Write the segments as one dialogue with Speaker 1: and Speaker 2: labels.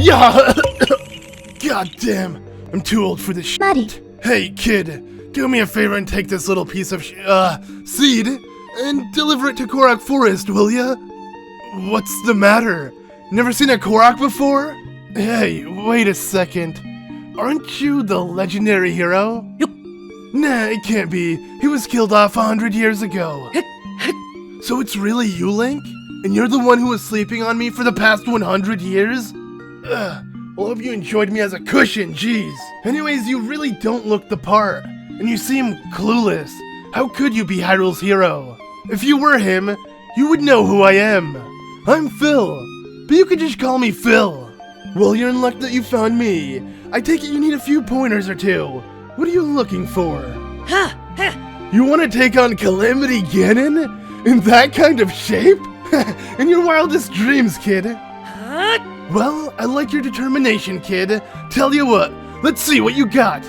Speaker 1: Yeah! God damn, I'm too old for this shit.
Speaker 2: Maddie.
Speaker 1: Hey, kid, do me a favor and take this little piece of seed and deliver it to Korok Forest, will ya? What's the matter? Never seen a Korok before? Hey, wait a second. Aren't you the legendary hero? Nah, it can't be. He was killed off 100 years ago. So it's really you, Link? And you're the one who was sleeping on me for the past 100 years? Well, hope you enjoyed me as a cushion, jeez. Anyways, you really don't look the part. And you seem clueless. How could you be Hyrule's hero? If you were him, you would know who I am. I'm Phil, but you could just call me Phil. Well, you're in luck that you found me. I take it you need a few pointers or two. What are you looking for? You want to take on Calamity Ganon? In that kind of shape? In your wildest dreams, kid. Well, I like your determination, kid. Tell you what, let's see what you got.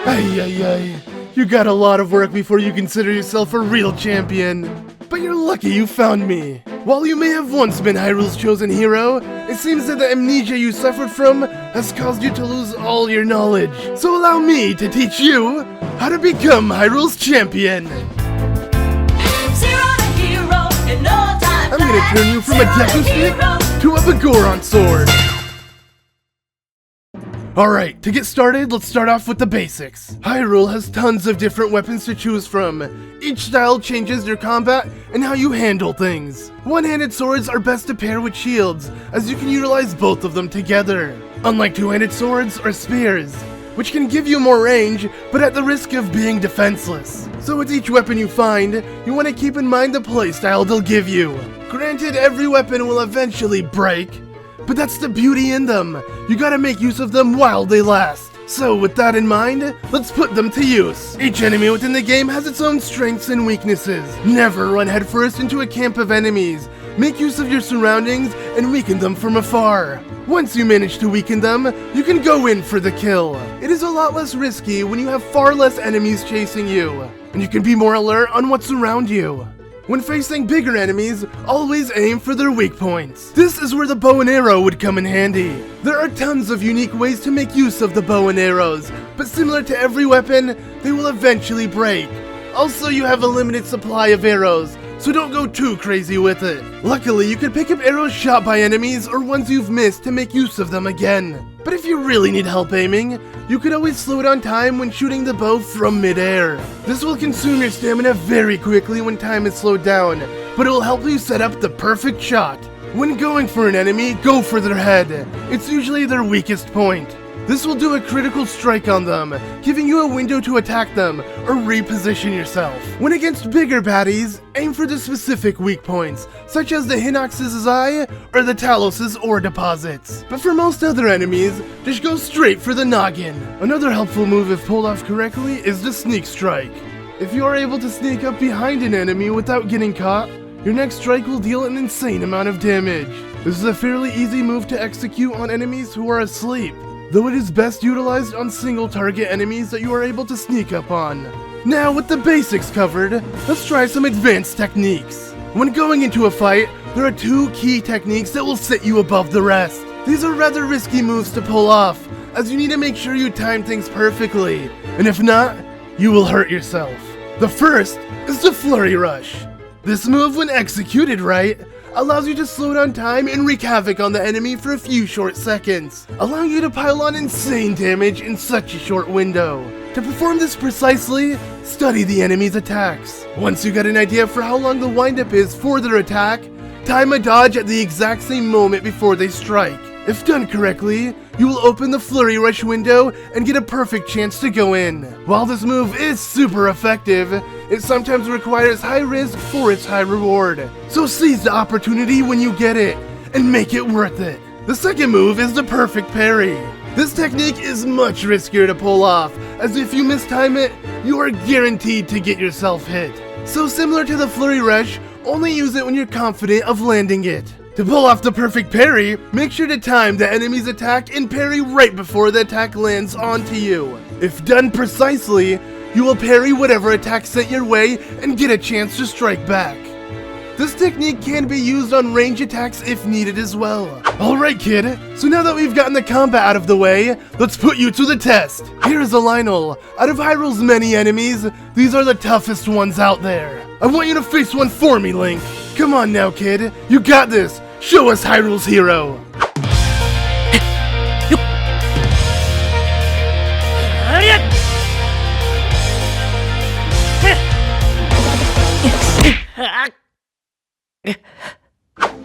Speaker 1: Ay. You got a lot of work before you consider yourself a real champion. But you're lucky you found me. While you may have once been Hyrule's chosen hero, it seems that the amnesia you suffered from has caused you to lose all your knowledge. So allow me to teach you how to become Hyrule's champion. I'm gonna turn you from a Deku stick to a Bagoron sword. Alright, to get started, let's start off with the basics. Hyrule has tons of different weapons to choose from. Each style changes your combat and how you handle things. One-handed swords are best to pair with shields, as you can utilize both of them together. Unlike two-handed swords or spears, which can give you more range, but at the risk of being defenseless. So with each weapon you find, you want to keep in mind the playstyle they'll give you. Granted, every weapon will eventually break, but that's the beauty in them. You gotta make use of them while they last. So with that in mind, let's put them to use. Each enemy within the game has its own strengths and weaknesses. Never run headfirst into a camp of enemies. Make use of your surroundings and weaken them from afar. Once you manage to weaken them, you can go in for the kill. It is a lot less risky when you have far less enemies chasing you, and you can be more alert on what's around you. When facing bigger enemies, always aim for their weak points. This is where the bow and arrow would come in handy. There are tons of unique ways to make use of the bow and arrows, but similar to every weapon, they will eventually break. Also, you have a limited supply of arrows, so don't go too crazy with it. Luckily, you can pick up arrows shot by enemies or ones you've missed to make use of them again. But if you really need help aiming, you could always slow down time when shooting the bow from mid-air. This will consume your stamina very quickly when time is slowed down, but it will help you set up the perfect shot. When going for an enemy, go for their head. It's usually their weakest point. This will do a critical strike on them, giving you a window to attack them or reposition yourself. When against bigger baddies, aim for the specific weak points, such as the Hinox's eye or the Talos's ore deposits. But for most other enemies, just go straight for the noggin. Another helpful move if pulled off correctly is the sneak strike. If you are able to sneak up behind an enemy without getting caught, your next strike will deal an insane amount of damage. This is a fairly easy move to execute on enemies who are asleep, though it is best utilized on single target enemies that you are able to sneak up on. Now with the basics covered, let's try some advanced techniques. When going into a fight, there are two key techniques that will set you above the rest. These are rather risky moves to pull off, as you need to make sure you time things perfectly, and if not, you will hurt yourself. The first is the Flurry Rush. This move, when executed right, allows you to slow down time and wreak havoc on the enemy for a few short seconds, allowing you to pile on insane damage in such a short window. To perform this precisely, study the enemy's attacks. Once you get an idea for how long the windup is for their attack, time a dodge at the exact same moment before they strike. If done correctly, you will open the Flurry Rush window and get a perfect chance to go in. While this move is super effective, it sometimes requires high risk for its high reward. So seize the opportunity when you get it, and make it worth it. The second move is the perfect parry. This technique is much riskier to pull off, as if you mistime it, you are guaranteed to get yourself hit. So similar to the Flurry Rush, only use it when you're confident of landing it. To pull off the perfect parry, make sure to time the enemy's attack and parry right before the attack lands onto you. If done precisely, you will parry whatever attack sent your way and get a chance to strike back. This technique can be used on range attacks if needed as well. Alright kid, so now that we've gotten the combat out of the way, let's put you to the test. Here is a Lionel. Out of Hyrule's many enemies, these are the toughest ones out there. I want you to face one for me, Link. Come on now kid, you got this. Show us Hyrule's hero.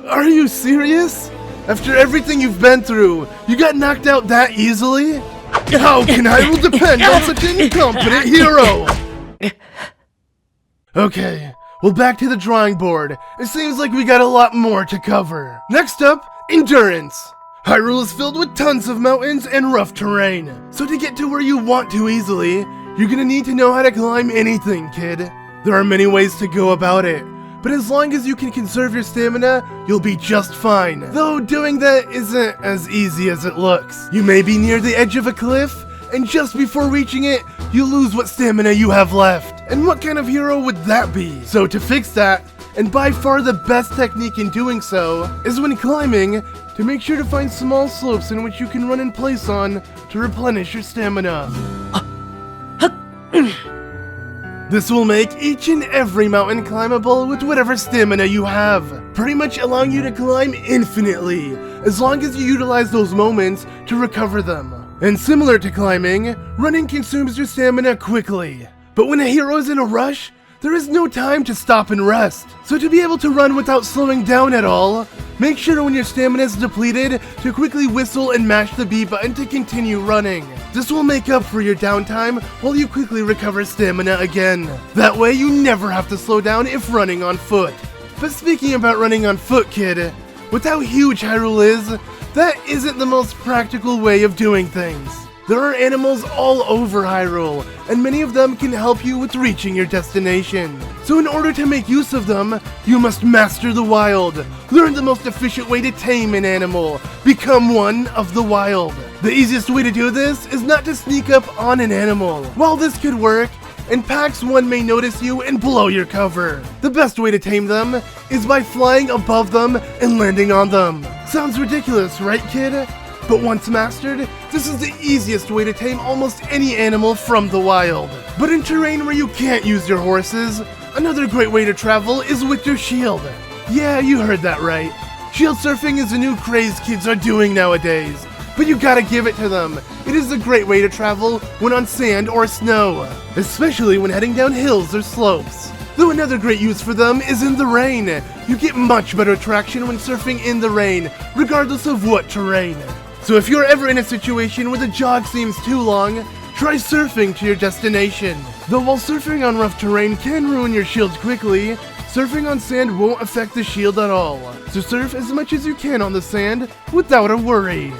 Speaker 1: Are you serious? After everything you've been through, you got knocked out that easily? How can Hyrule depend on such an incompetent hero? Okay, well back to the drawing board. It seems like we got a lot more to cover. Next up, endurance. Hyrule is filled with tons of mountains and rough terrain. So to get to where you want to easily, you're gonna need to know how to climb anything, kid. There are many ways to go about it, but as long as you can conserve your stamina, you'll be just fine. Though doing that isn't as easy as it looks. You may be near the edge of a cliff, and just before reaching it, you lose what stamina you have left. And what kind of hero would that be? So to fix that, and by far the best technique in doing so, is when climbing, to make sure to find small slopes in which you can run in place on to replenish your stamina. This will make each and every mountain climbable with whatever stamina you have, pretty much allowing you to climb infinitely, as long as you utilize those moments to recover them. And similar to climbing, running consumes your stamina quickly. But when a hero is in a rush, there is no time to stop and rest. So to be able to run without slowing down at all, make sure when your stamina is depleted to quickly whistle and mash the B button to continue running. This will make up for your downtime while you quickly recover stamina again. That way you never have to slow down if running on foot. But speaking about running on foot, kid, with how huge Hyrule is, that isn't the most practical way of doing things. There are animals all over Hyrule, and many of them can help you with reaching your destination. So in order to make use of them, you must master the wild, learn the most efficient way to tame an animal, become one of the wild. The easiest way to do this is not to sneak up on an animal. While this could work, in packs one may notice you and blow your cover. The best way to tame them is by flying above them and landing on them. Sounds ridiculous, right kid? But once mastered, this is the easiest way to tame almost any animal from the wild. But in terrain where you can't use your horses, another great way to travel is with your shield. Yeah, you heard that right. Shield surfing is a new craze kids are doing nowadays, but you gotta give it to them. It is a great way to travel when on sand or snow, especially when heading down hills or slopes. Though another great use for them is in the rain. You get much better traction when surfing in the rain, regardless of what terrain. So if you're ever in a situation where the jog seems too long, try surfing to your destination. Though while surfing on rough terrain can ruin your shield quickly, surfing on sand won't affect the shield at all. So surf as much as you can on the sand without a worry.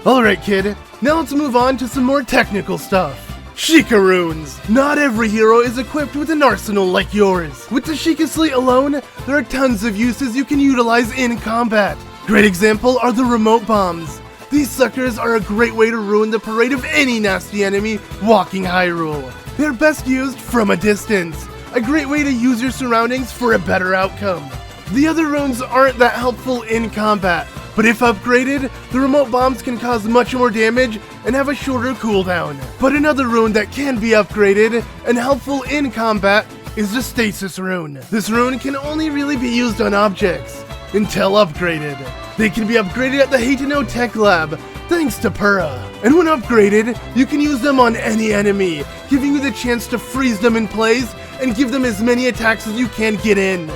Speaker 1: Alright kid, now let's move on to some more technical stuff. Sheikah runes! Not every hero is equipped with an arsenal like yours. With the Sheikah slate alone, there are tons of uses you can utilize in combat. Great example are the remote bombs. These suckers are a great way to ruin the parade of any nasty enemy walking Hyrule. They're best used from a distance, a great way to use your surroundings for a better outcome. The other runes aren't that helpful in combat, but if upgraded, the remote bombs can cause much more damage and have a shorter cooldown. But another rune that can be upgraded and helpful in combat is the stasis rune. This rune can only really be used on objects until upgraded. They can be upgraded at the Haytano Tech Lab, thanks to Purah. And when upgraded, you can use them on any enemy, giving you the chance to freeze them in place and give them as many attacks as you can get in.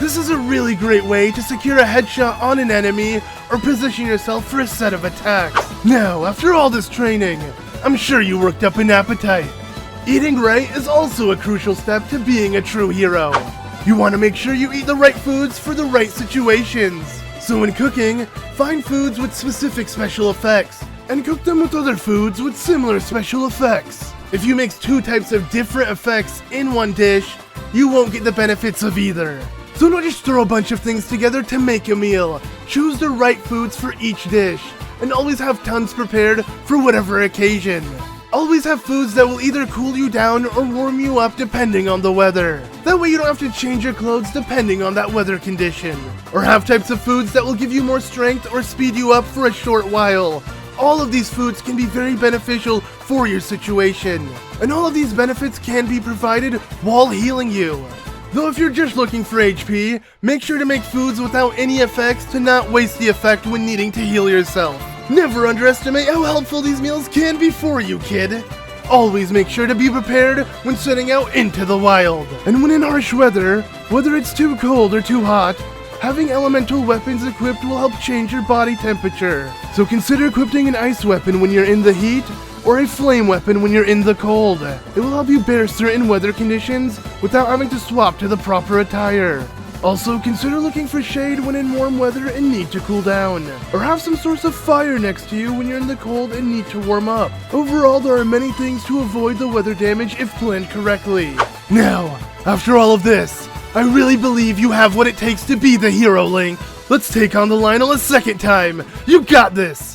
Speaker 1: This is a really great way to secure a headshot on an enemy or position yourself for a set of attacks. Now, after all this training, I'm sure you worked up an appetite. Eating right is also a crucial step to being a true hero. You want to make sure you eat the right foods for the right situations. So when cooking, find foods with specific special effects, and cook them with other foods with similar special effects. If you mix two types of different effects in one dish, you won't get the benefits of either. So don't just throw a bunch of things together to make a meal. Choose the right foods for each dish, and always have tons prepared for whatever occasion. Always have foods that will either cool you down or warm you up depending on the weather. That way you don't have to change your clothes depending on that weather condition. Or have types of foods that will give you more strength or speed you up for a short while. All of these foods can be very beneficial for your situation. And all of these benefits can be provided while healing you. Though if you're just looking for HP, make sure to make foods without any effects to not waste the effect when needing to heal yourself. Never underestimate how helpful these meals can be for you, kid. Always make sure to be prepared when setting out into the wild. And when in harsh weather, whether it's too cold or too hot, having elemental weapons equipped will help change your body temperature. So consider equipping an ice weapon when you're in the heat, or a flame weapon when you're in the cold. It will help you bear certain weather conditions without having to swap to the proper attire. Also, consider looking for shade when in warm weather and need to cool down. Or have some source of fire next to you when you're in the cold and need to warm up. Overall, there are many things to avoid the weather damage if planned correctly. Now, after all of this, I really believe you have what it takes to be the hero, Link. Let's take on the Lionel a second time. You got this!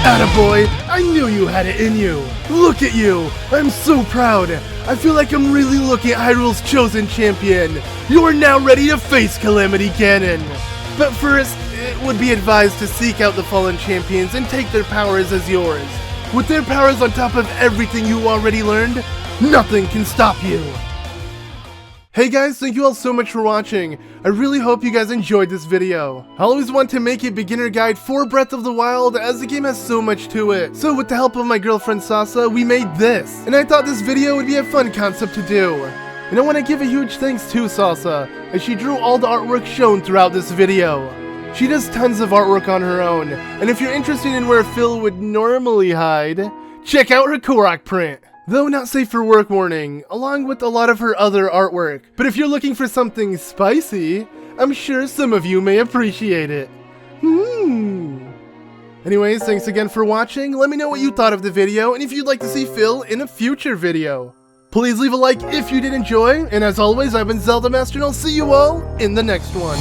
Speaker 1: Attaboy, I knew you had it in you. Look at you, I'm so proud. I feel like I'm really looking at Hyrule's chosen champion. You are now ready to face Calamity Ganon. But first, it would be advised to seek out the fallen champions and take their powers as yours. With their powers on top of everything you already learned, nothing can stop you. Hey guys, thank you all so much for watching. I really hope you guys enjoyed this video. I always want to make a beginner guide for Breath of the Wild as the game has so much to it. So with the help of my girlfriend Sasa, we made this. And I thought this video would be a fun concept to do. And I want to give a huge thanks to Sasa, as she drew all the artwork shown throughout this video. She does tons of artwork on her own, and if you're interested in where Phil would normally hide, check out her Korok print. Though not safe for work warning, along with a lot of her other artwork. But if you're looking for something spicy, I'm sure some of you may appreciate it. Anyways, thanks again for watching. Let me know what you thought of the video, and if you'd like to see Phil in a future video. Please leave a like if you did enjoy, and as always, I've been ZeldaMaster, and I'll see you all in the next one.